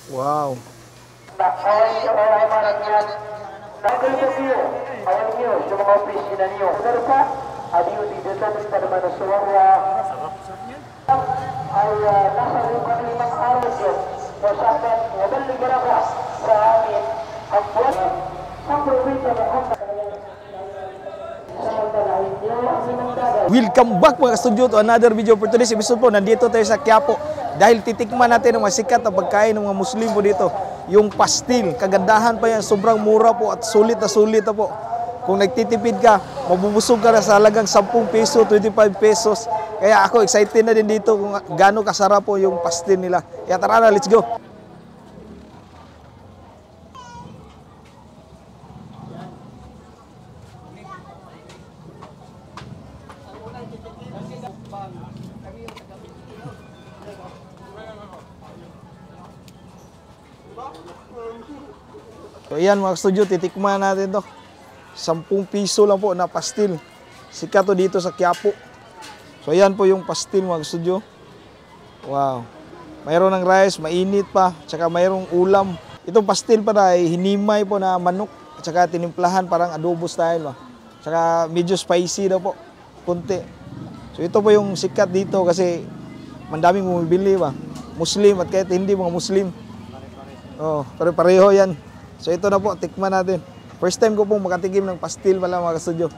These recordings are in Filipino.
Wow. Kawan niyo ay maramihan. Dahil po niyo, kawan niyo, sa mga opisina niyo. Pero pa, adiyo dito sa naman na suwarwa. Ay nasa limang araw niyo. Kung sa akin, wabaligan ako sa amin ang buwan ng probinsya ng Hongkong. Welcome back mga studio to another video for today's episode po. Nandito tayo sa Quiapo dahil titikman natin ang mga sikat na pagkain ng mga Muslim po dito. Yung pastil, kagandahan pa yan, sobrang mura po at sulit na po. Kung nagtitipid ka, mabubusog ka na sa halagang 10 peso, 25 pesos. Kaya ako excited na din dito kung gaano kasarap po yung pastil nila. Kaya tara na, let's go! So ayan mga studio, titikman natin to. 10 piso lang po na pastil. Sikat to dito sa Quiapo. So ayan po yung pastil mga studio. Wow. Mayroon ng rice, mainit pa, tsaka mayroong ulam. Itong pastil pa na ay hinimay po na manok, tsaka tinimplahan parang adobo style. Tsaka medyo spicy daw po, kunti. So ito po yung sikat dito kasi mandaming bumibili ba. Muslim at kahit hindi mga Muslim. Oh, pare-pareho yan. So ito na po, tikman natin. First time ko pong makatikim ng pastil pala mga ka-studio.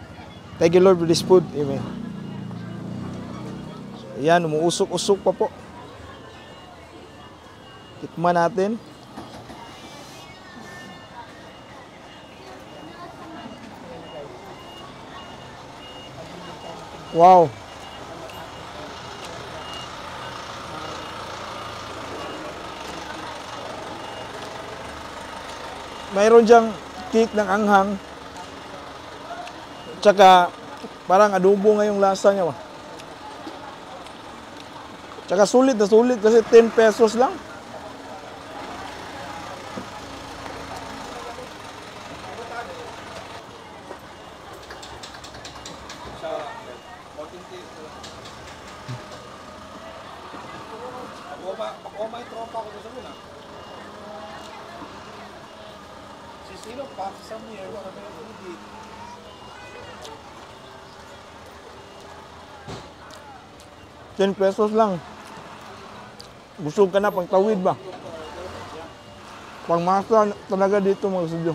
Thank you Lord for this food. Amen. So, ayan, umuusok-usok pa po. Tikman natin. Wow. Mayroon diyang cake ng anghang. Tsaka parang adobo nga yung lasa niya. Tsaka sulit na sulit kasi 10 pesos lang. $10 pesos lang. Busog ka na pang tawid ba? Pangmasa talaga dito mga studio.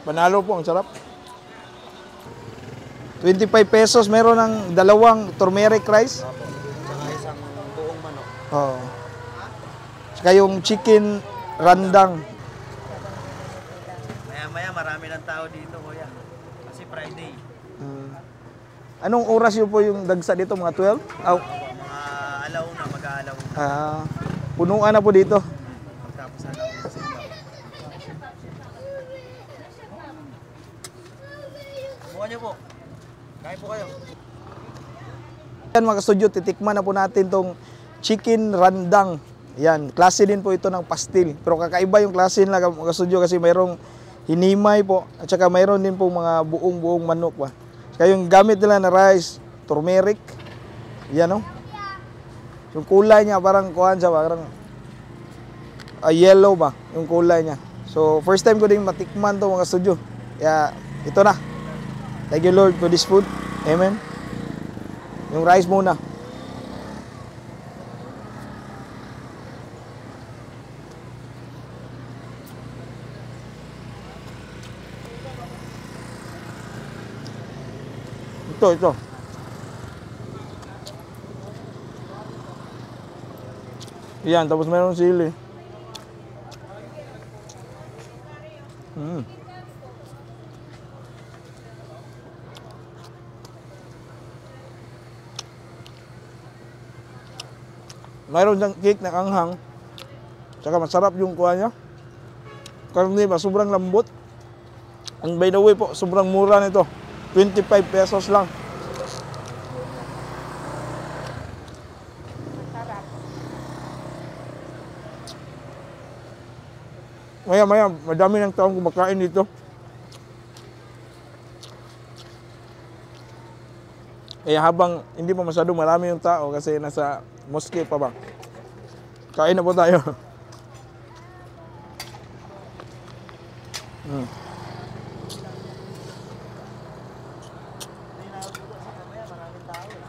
Panalo po, ang sarap. 25 pesos, meron ng dalawang turmeric rice. Saka isang buong manok. Oh. Saka yung chicken randang. Maya-maya marami ng tao dito, kuya. Kasi Friday. Anong oras yun po yung dagsa dito? Mga 12? Oh. Mga alauna, mag-aalauna. Punuan na po dito. Pagtapos na lang yung sigaw. Bukan niyo po. Kain po kayo. Yan mga studio, titikman na po natin tong chicken randang. Yan, klase din po ito ng pastil. Pero kakaiba yung klase nila mga studio kasi mayroong hinimay po. At saka mayroon din po mga buong manok ba. Kaya yung gamit nila na rice, turmeric, yan o. Yung kulay niya parang kuhan siya, parang yellow ba, yung kulay niya. So first time ko din matikman to mga studio. Kaya ito na. Thank you Lord for this food. Amen. Yung rice muna. Ito. Yan, tapos mayroong sili. Mayroon diyang cake na anghang. Tsaka masarap yung kuha niya. Karne ba, sobrang lambot. And by the way po, sobrang mura nito. 25 pesos lang. Maya, madami ng taong kumakain dito. Kaya habang hindi pa masyado marami yung tao kasi nasa mosque pa ba. Kain na po tayo. Hmm. Hindi na ako dito kasi mamaya maraming tao eh.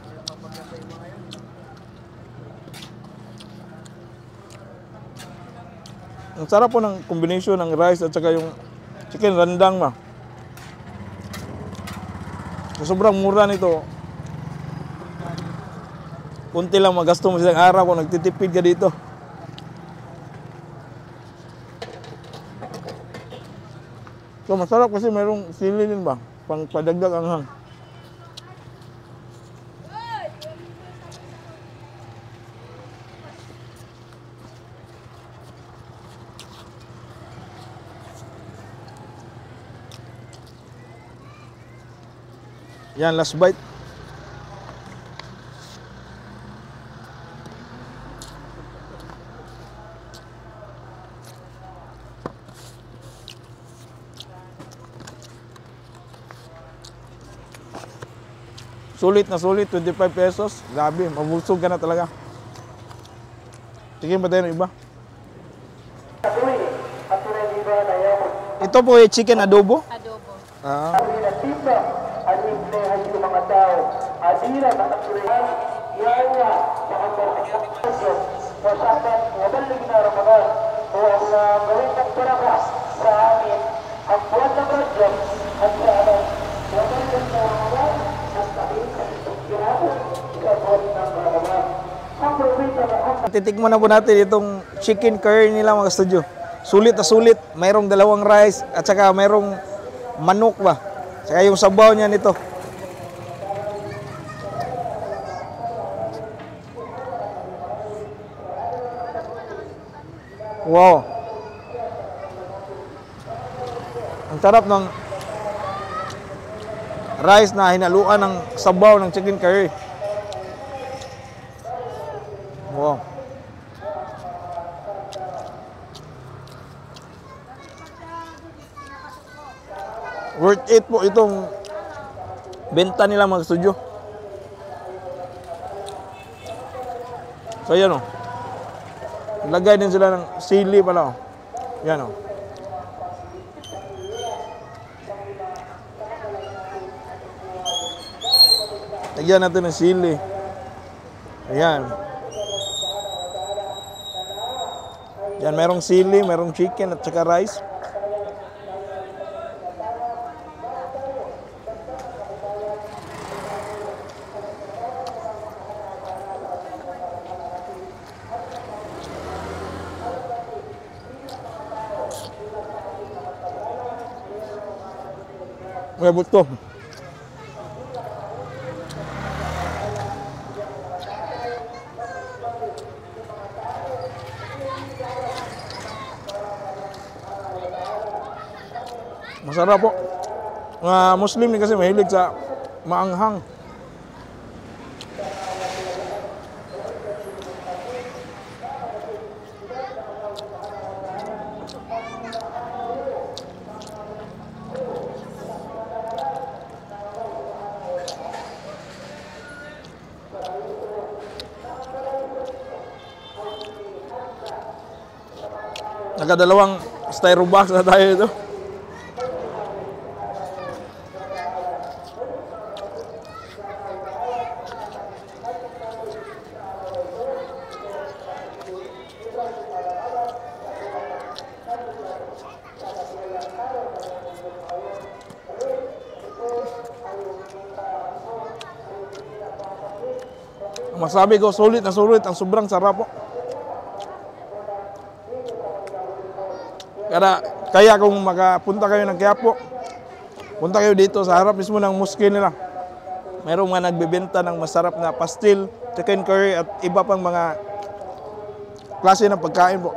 Kaya mapaganda yung mga yun. Ang sarap po ng combination ng rice at saka yung chicken rendang ba. Sobrang mura nito. Kunti lang magasto mo isang araw kung nagtitipid ka dito. So masarap kasi mayroong sili din ba? Pang padagdag anghang. Yan, last bite. Sulit na sulit, 25 pesos. Grabe, mabusog ka na talaga. Sige, patayin ng iba. Ito po ay chicken adobo. Adobo. Ah. Titikman na po natin itong chicken curry nila mga studio. Sulit na sulit. Mayroong dalawang rice at saka mayroong manok ba. Saka yung sabaw niya nito. Wow. Ang sarap ng rice na hinaluan ng sabaw ng chicken curry. Wow. Worth it po itong benta nila mga studio. So yan o. Lagay din sila ng sili pala o. Yan o. Lagyan natin ng sili. Ayan. Yan, merong sili, merong chicken at saka rice. May buto. Masarap po. Mga Muslim din kasi mahilig sa maanghang. Nakadalawang styro box na tayo ito. Masabi ko, sulit na sulit. Ang sobrang sarap po. Kaya kung makapunta kayo ng Quiapo, punta kayo dito sa harap mismo ng mosque nila. Mayroong mga nagbebenta ng masarap na pastil, chicken curry at iba pang mga klase ng pagkain po.